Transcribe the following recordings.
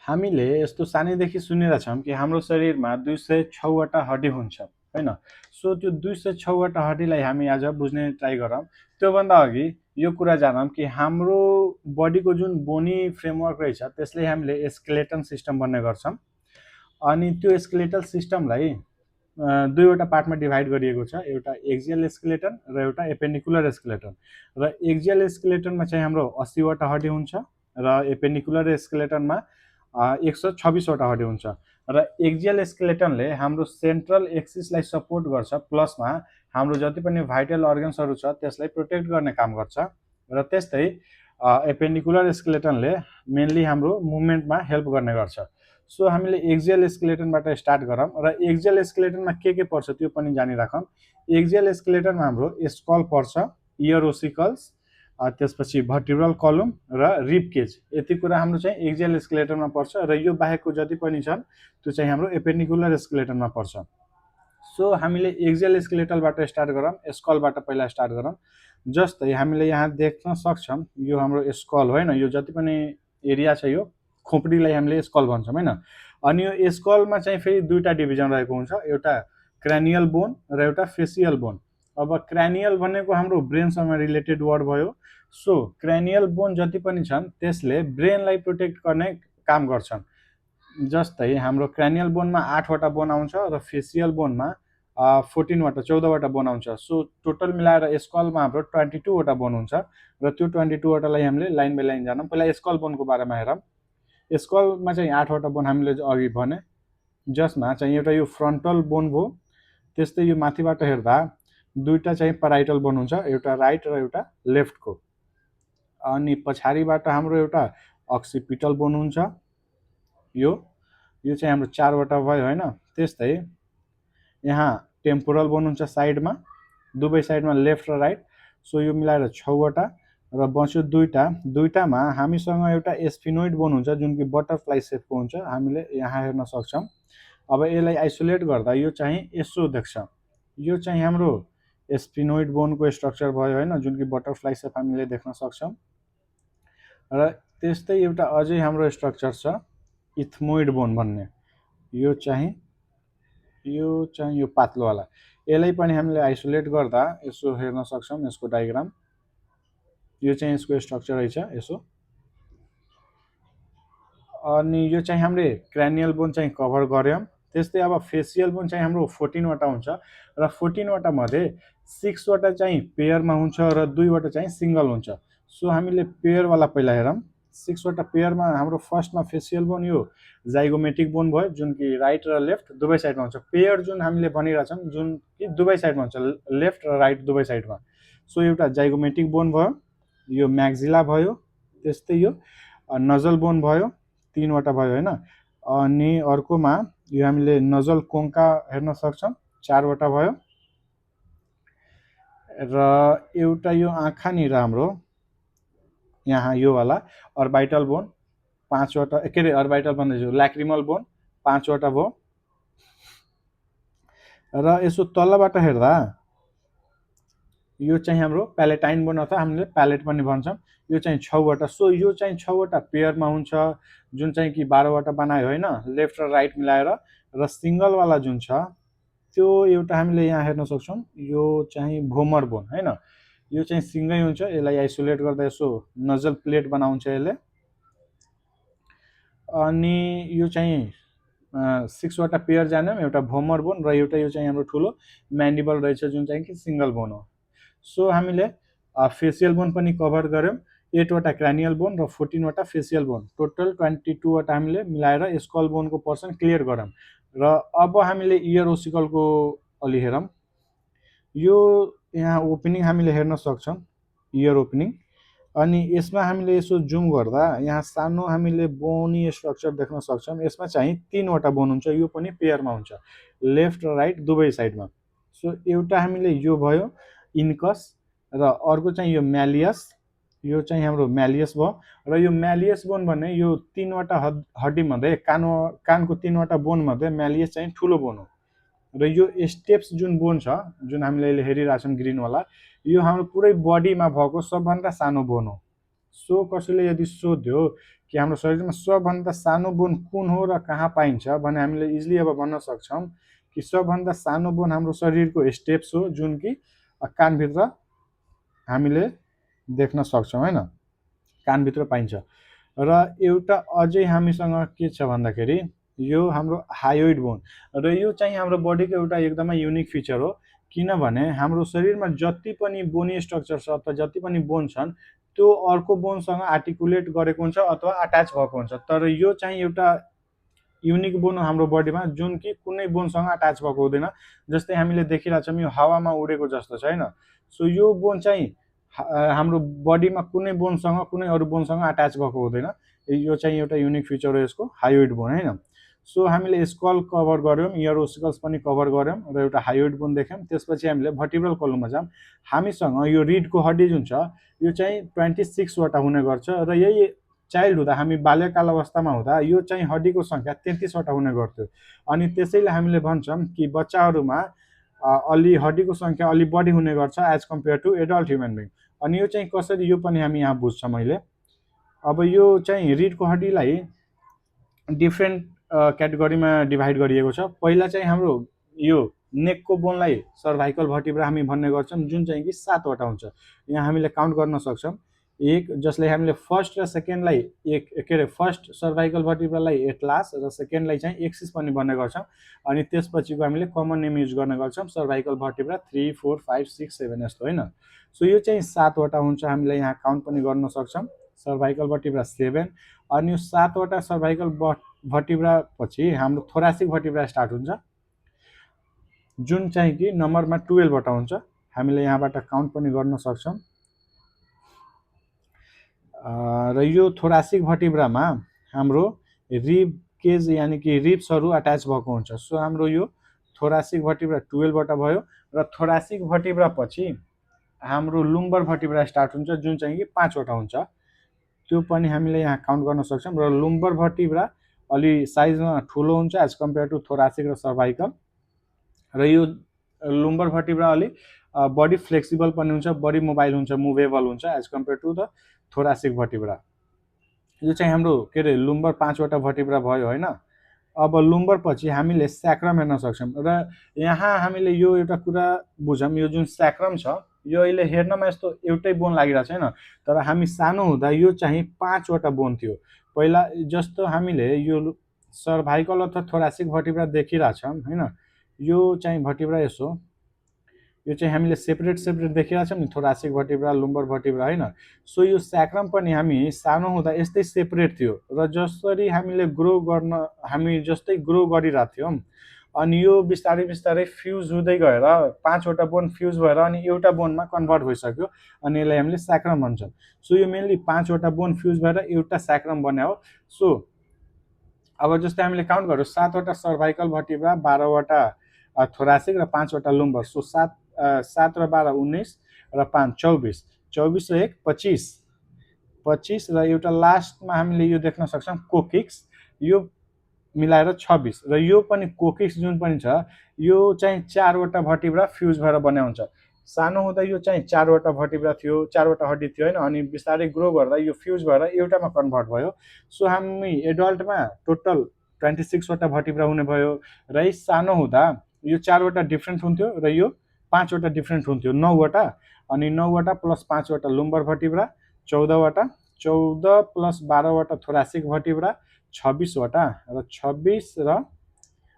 हामीले यस्तो सानैदेखि सुनेका छौँ कि हाम्रो शरीरमा 206 वटा हड्डी हुन्छ हैन। सो त्यो 206 वटा हड्डीलाई हामी आज बुझ्ने ट्राई गरौँ। त्योभन्दा अघि यो कुरा जानौँ कि हाम्रो बडीको जुन बोनी फ्रेमवर्क रहेछ त्यसले हामीले स्केलेटन सिस्टम भन्ने गर्छौँ। अनि त्यो स्केलेटल सिस्टमलाई दुईवटा पार्टमा डिभाइड गरिएको छ, एउटा एक्जियल स्केलेटन र एउटा एपेन्डिकुलर स्केलेटन। र एक्जियल स्केलेटनमा चाहिँ हाम्रो 80 वटा हड्डी हुन्छ र एपेन्डिकुलर स्केलेटनमा 126 वटा हड्डी हुन्छ। र एक्जियल स्केलेटनले हाम्रो सेन्ट्रल एक्सिसलाई सपोर्ट गर्छ, प्लसमा हाम्रो जति पनि भाइटल अर्गन्सहरू छ त्यसलाई प्रोटेक्ट गर्ने काम गर्छ। र त्यस्तै एपेन्डिकुलर स्केलेटनले मेनली हाम्रो मुभमेन्टमा हेल्प गर्ने गर्छ। सो हामीले एक्जियल स्केलेटनबाट स्टार्ट गरौँ र एक्जियल स्केलेटनमा के पर्छ त्यो पनि जानिराखौँ। एक्जियल स्केलेटनमा हाम्रो स्कल पर्छ, इयर ओसिकल्स, त्यसपछि भर्टिब्रल कलम र रिब केज, यति कुरा हाम्रो चाहिँ एक्जियल स्केलेटनमा पर्छ। र यो बाहेकको जति पनि छन् त्यो चाहिँ हाम्रो एपेन्डिकुलर स्केलेटनमा पर्छ। सो हामीले एक्जियल स्केलेटलबाट स्टार्ट गरौँ, स्कलबाट पहिला स्टार्ट गरौँ। जस्तै हामीले यहाँ देख्न सक्छौँ यो हाम्रो स्कल हो हैन, यो जति पनि एरिया छ यो खोपडीलाई हामीले स्कल भन्छौँ हैन। अनि यो स्कलमा चाहिँ फेरि दुईटा डिभिजन रहेको हुन्छ, एउटा क्रानियल बोन र एउटा फेसियल बोन। अब क्रानियल भनेको हाम्रो ब्रेनसँग रिलेटेड वर्ड भयो। सो क्रानियल बोन जति पनि छन् त्यसले ब्रेनलाई प्रोटेक्ट गर्ने काम गर्छन्। जस्तै हाम्रो क्रानियल बोनमा 8 वटा बोन आउँछ र फेसियल बोनमा 14 वटा बोन आउँछ। सो टोटल मिलाएर स्कलमा हाम्रो 22 वटा बोन हुन्छ र त्यो 22 वटालाई हामीले लाइन बाई लाइन जानौँ। पहिला स्कल बोनको बारेमा हेरौँ। स्कलमा चाहिँ 8 वटा बोन हामीले अघि भने, जसमा चाहिँ एउटा यो फ्रन्टल बोन भयो, त्यस्तै यो माथिबाट हेर्दा दुईटा चाहिँ पराइटल बोन हुन्छ, एउटा राइट र एउटा लेफ्टको। अनि पछाडिबाट हाम्रो एउटा अक्सिपिटल बोन हुन्छ, यो चाहिँ हाम्रो 4 वटा भयो हैन। त्यस्तै यहाँ टेम्पोरल बोन हुन्छ साइडमा, दुवै साइडमा लेफ्ट र राइट। सो यो मिलाएर 6 वटा र बच्यो दुईटामा हामीसँग एउटा स्फिनोइड बोन हुन्छ जुन कि बटरफ्लाई सेपको हुन्छ, हामीले यहाँ हेर्न सक्छौँ। अब यसलाई आइसोलेट गर्दा यो चाहिँ यसो देख्छ, यो चाहिँ हाम्रो स्फिनोइड बोनको स्ट्रक्चर भयो हैन, जुन कि बटरफ्लाई सेप हामीले देख्न सक्छौँ। र त्यस्तै एउटा अझै हाम्रो स्ट्रक्चर छ इथमोइड बोन भन्ने, यो चाहिँ यो पातलोवाला। यसलाई पनि हामीले आइसोलेट गर्दा यसो हेर्न सक्छौँ, यसको डायग्राम, यो चाहिँ यसको स्ट्रक्चर रहेछ यसो। अनि यो चाहिँ हामीले क्रानियल बोन चाहिँ कभर गर्यौँ। त्यस्तै अब फेसियल बोन चाहिँ हाम्रो 14 वटा हुन्छ र 14 वटा मध्ये 6 वटा चाहिँ पेयरमा हुन्छ र 2 वटा चाहिँ सिंगल हुन्छ। सो हामीले पेयरवाला पहिला हेरौँ। 6 वटा पेयरमा हाम्रो फर्स्टमा फेसियल बोन यो जाइगोमेटिक बोन भयो, जुन कि राइट र लेफ्ट दुवै साइडमा हुन्छ। पेयर जुन हामीले भनिरहेछौँ जुन कि दुवै साइडमा हुन्छ, लेफ्ट र राइट दुवै साइडमा। सो एउटा जाइगोमेटिक बोन भयो, यो म्याक्जिला भयो, त्यस्तै यो नजल बोन भयो, 3 वटा भयो हैन। अनि अर्कोमा यो हामीले नजल कोङ्का हेर्न सक्छौँ, 4 वटा भयो। र एउटा यो आँखानिर हाम्रो यहाँ यो वाला अर्बाइटल बोन 5 वटा, के अरे अर्बाइटल भन्दैछु, ल्याक्रिमल बोन 5 वटा भयो। र यसो तलबाट हेर्दा यो चाहिँ हाम्रो प्यालेटाइन बोन अथवा हामीले प्यालेट पनि भन्छौँ, यो चाहिँ 6 वटा। सो यो चाहिँ 6 वटा पेयरमा हुन्छ, जुन चाहिँ कि 12 वटा बनायो हैन, लेफ्ट र राइट मिलाएर। र सिंगलवाला जुन छ त्यो एउटा हामीले यहाँ हेर्न सक्छौँ, यो चाहिँ भोमर बोन हैन, यो चाहिँ सिंगै हुन्छ। यसलाई आइसोलेट गर्दा यसो नजल प्लेट बनाउँछ यसले। अनि यो चाहिँ 6 वटा पेयर जान्यौँ, एउटा भोमर बोन र एउटा यो चाहिँ हाम्रो ठुलो म्यान्डिबल रहेछ जुन चाहिँ कि सिंगल बोन हो। सो हामीले फेसियल बोन पनि कभर गर्यौँ, 8 वटा क्रानियल बोन र 14 वटा फेसियल बोन, टोटल 22 वटा हामीले मिलाएर स्कल बोनको पर्सन क्लियर गरौँ। र अब हामीले इयर ओसिकलको अलि हेरौँ। यो यहाँ ओपनिङ हामीले हेर्न सक्छौँ, इयर ओपनिङ। अनि यसमा हामीले यसो जुम गर्दा यहाँ सानो हामीले बोनी स्ट्रक्चर देख्न सक्छौँ। यसमा चाहिँ 3 वटा बोन हुन्छ, यो पनि पेयरमा हुन्छ, लेफ्ट र राइट दुवै साइडमा। सो एउटा हामीले यो भयो इन्कस, र अर्को चाहिँ यो म्यालियस, यो चाहिँ हाम्रो म्यालियस भयो। र यो म्यालियस बोन भन्ने यो 3 वटा हड्डी मध्ये कानको 3 वटा बोन मध्ये म्यालियस चाहिँ ठुलो बोन हो। र यो स्टेप्स जुन बोन छ, जुन हामीले अहिले हेरिरहेछौँ ग्रिनवाला, यो हाम्रो पुरै बडीमा भएको सबभन्दा सानो बोन हो। सो कसैले यदि सोध्यो कि हाम्रो शरीरमा सबभन्दा सानो बोन कुन हो र कहाँ पाइन्छ भने हामीले इजिली अब भन्न सक्छौँ कि सबभन्दा सानो बोन हाम्रो शरीरको स्टेप्स हो जुन कि कानभित्र हामीले देख्न सक्छौँ हैन, कानभित्र पाइन्छ। र एउटा अझै हामीसँग के छ भन्दाखेरि यो हाम्रो हायोइड बोन र यो चाहिँ हाम्रो बडीको एउटा एकदमै युनिक फिचर हो, किनभने हाम्रो शरीरमा जति पनि बोनी स्ट्रक्चर छ अथवा जति पनि बोन छन् त्यो अर्को बोनसँग आर्टिकुलेट गरेको हुन्छ अथवा अट्याच भएको हुन्छ, तर यो चाहिँ एउटा युनिक बोन हो हाम्रो बडीमा जुन कि कुनै बोनसँग अट्याच भएको हुँदैन। जस्तै हामीले देखिरहेछौँ यो हावामा उडेको जस्तो छ हैन। सो यो बोन चाहिँ हाम्रो बडीमा कुनै बोनसँग कुनै अरू बोनसँग अट्याच भएको हुँदैन। यो चाहिँ एउटा युनिक फिचर हो यसको, हायोइड बोन हैन। सो हामीले स्कल कभर गर्यौँ, इयर ओसिकल्स पनि कभर गर्यौँ र एउटा हायोइड बोन देख्यौँ। त्यसपछि हामीले भर्टिब्रल कलममा जाऊँ। हामीसँग यो रिडको हड्डी जुन छ यो चाहिँ 26 वटा हुने गर्छ र यही चाइल्डहुड हामी बाल्यकाल अवस्थामा हुँदा यो चाहिँ हड्डीको सङ्ख्या 33 वटा हुने गर्थ्यो। अनि त्यसैले हामीले भन्छौँ कि बच्चाहरूमा अलि हड्डीको सङ्ख्या अलि बढी हुने गर्छ as compare to adult human being. अनि यो चाहिँ कसरी, यो पनि हामी यहाँ बुझ्छौँ अहिले। अब यो चाहिँ रिडको हड्डीलाई डिफ्रेन्ट क्याटेगोरीमा डिभाइड गरिएको छ। पहिला चाहिँ हाम्रो यो नेकको बोनलाई सर्भाइकल भर्टिब्रा हामी भन्ने गर्छौँ जुन चाहिँ कि 7 वटा हुन्छ। यहाँ हामीले काउन्ट गर्न सक्छौँ एक, जसले हामीले फर्स्ट र सेकेन्डलाई एक के अरे फर्स्ट सर्भाइकल भर्टिब्रालाई एटलास र सेकेन्डलाई चाहिँ एक्सिस पनि भन्ने गर्छौँ। अनि त्यसपछिको हामीले कमन नेम युज गर्ने गर्छौँ सर्भाइकल भर्टिब्रा 3, 4, 5, 6, 7 यस्तो हैन। सो यो चाहिँ 7 वटा हुन्छ, हामीले यहाँ काउन्ट पनि गर्न सक्छौँ। सर्भाइकल भर्टिब्रा 7 अनि यो 7 वटा सर्भाइकल भर्टिब्रा पछि हाम्रो थोरासिक भर्टिब्रा स्टार्ट हुन्छ जुन चाहिँ कि नम्बरमा 12 वटा हुन्छ। हामीले यहाँबाट काउन्ट पनि गर्न सक्छौँ। र यो थोरासिक भर्टिब्रामा हाम्रो रिब केज यानि कि रिब्सहरू अट्याच भएको हुन्छ। सो हाम्रो यो थोरासिक भर्टिब्रा 12 वटा भयो र थोरासिक भर्टिब्रा पछि हाम्रो लुम्बर भर्टिब्रा स्टार्ट हुन्छ जुन चाहिँ कि 5 वटा हुन्छ। त्यो पनि हामीले यहाँ काउन्ट गर्न सक्छौँ र लुम्बर भर्टिब्रा अलि साइजमा ठुलो हुन्छ एज कम्पेयर टु थोरासिक र सर्भाइकल। र यो लुम्बर भर्टिब्रा अलि बडी फ्लेक्सिबल पनि हुन्छ, बडी मोबाइल हुन्छ, मुभेबल हुन्छ as compare to the thoracic vertebra. यो चाहिँ हाम्रो के अरे लुम्बर 5 वटा भर्टिब्रा भयो हैन। अब लुम्बर पछि हामीले स्याक्रम हेर्न सक्छौँ र यहाँ हामीले यो एउटा कुरा बुझौँ, यो जुन स्याक्रम छ यो अहिले हेर्नमा यस्तो एउटै बोन लागिरहेको छैन, तर हामी सानो हुँदा यो चाहिँ 5 वटा बोन थियो। पहिला जस्तो हामीले यो सर्भाइकल अथवा थोरासिक भर्टिब्रा देखिरहेछौँ हैन, यो चाहिँ भर्टिब्रा यसो, यो चाहिँ हामीले सेपरेट देखिरहेछौँ नि, थोरासिक भर्टिब्रा, लुम्बर भर्टिब्रा हैन। सो यो स्याक्रम पनि हामी सानो हुँदा यस्तै सेपरेट थियो र जसरी हामीले हामी जस्तै ग्रो गरिरहेको थियौँ अनि यो बिस्तारै बिस्तारै फ्युज हुँदै गएर 5 वटा बोन फ्युज भएर अनि एउटा बोनमा कन्भर्ट भइसक्यो अनि यसलाई हामीले स्याक्रम भन्छौँ। सो यो मेनली 5 वटा बोन फ्युज भएर एउटा स्याक्रम बन्यो हो। सो अब जस्तै हामीले काउन्ट गरौँ 7 वटा सर्भाइकल भर्टिब्रा, 12 वटा थोरासिक र 5 वटा लुम्बर। सो 7 र 12 19 र 5 24, 24 र 1 25, 25 र एउटा लास्टमा हामीले यो देख्न सक्छौँ कोकिक्स, यो मिलाएर 26 र यो पनि कोकिक्स जुन पनि छ यो चाहिँ 4 वटा भर्टिब्रा फ्युज भएर बन्या हुन्छ। सानो हुँदा यो चाहिँ 4 वटा भर्टिब्रा थियो, 4 वटा हड्डी थियो हैन, अनि बिस्तारै ग्रो गर्दा यो फ्युज भएर एउटामा कन्भर्ट भयो। सो हामी एडल्टमा टोटल 26 वटा भर्टिब्रा हुने भयो र सानो हुँदा यो 4 वटा डिफ्रेन्ट हुन्थ्यो र यो 5 वटा डिफ्रेन्ट हुन्थ्यो, 9 वटा। अनि 9 वटा प्लस 5 वटा लुम्बर भर्टिब्रा 14 वटा, 14 प्लस 12 वटा थोरासिक भर्टिब्रा 26 वटा र 26 र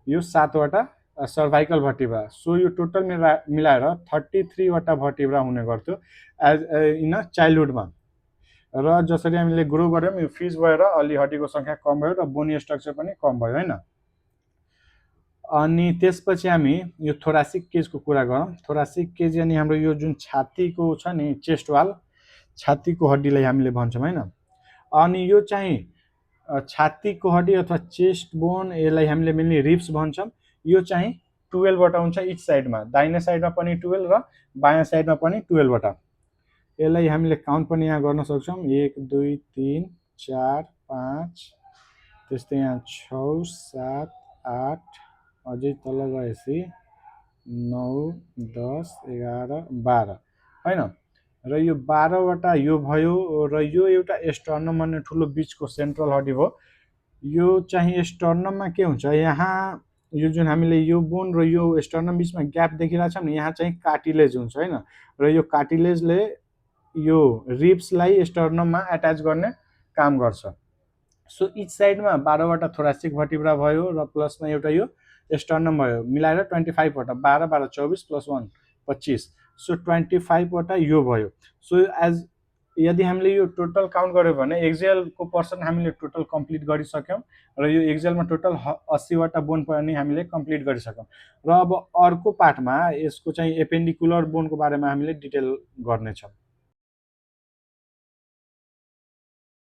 यो 7 वटा सर्भाइकल भर्टिब्रा। सो यो टोटल मिलाएर 33 वटा भर्टिब्रा हुने गर्थ्यो एज इन चाइल्डहुडमा। र जसरी हामीले ग्रो गर्यौँ यो फ्युज भएर अलि हड्डीको सङ्ख्या कम भयो र बोनी स्ट्रक्चर पनि कम भयो हैन। अनि त्यसपछि हामी यो थोरासिक केजको कुरा गरौँ। थोरासिक केज यानि हाम्रो यो जुन छातीको छ नि चेस्ट वाल, छातीको हड्डीलाई हामीले भन्छौँ हैन। अनि यो चाहिँ छातीको हड्डी अथवा चेस्ट बोन, यसलाई हामीले मेनली रिब्स भन्छौँ। यो चाहिँ 12 वटा हुन्छ इच साइडमा, दाहिने साइडमा पनि 12 र बायाँ साइडमा पनि 12 वटा। यसलाई हामीले काउन्ट पनि यहाँ गर्न सक्छौँ 1 2 3 4 5, त्यस्तै यहाँ 6 7 8, अझै तल गएपछि 9 10 11 12 हैन। र यो 12 वटा यो भयो र यो एउटा स्टर्नम भन्ने ठुलो बीचको सेन्ट्रल हड्डी भयो। यो चाहिँ स्टर्नममा के हुन्छ, यहाँ यो जुन हामीले यो बोन र यो स्टर्नम बीचमा ग्याप देखिरहेको छ नि, यहाँ चाहिँ कार्टिलेज हुन्छ हैन, र यो कार्टिलेजले यो रिब्सलाई स्टर्नममा एट्याच गर्ने काम गर्छ। सो इच साइडमा 12 वटा थोरासिक भर्टिब्रा भयो र प्लसमा एउटा यो स्टर्नम भयो, मिलाएर 25 वटा, 12 12 24 प्लस 1 25, सो 25 वटा यो भयो। सो एज यदि हामीले यो टोटल काउन्ट गर्यो भने एक्जियलको पर्सन हामीले टोटल कम्प्लिट गरिसक्यौँ र यो एक्जियलमा टोटल 80 वटा बोन पनि हामीले कम्प्लिट गरिसक्यौँ। र अब अर्को पार्टमा यसको चाहिँ एपेन्डिकुलर बोनको बारेमा हामीले डिटेल गर्नेछौँ।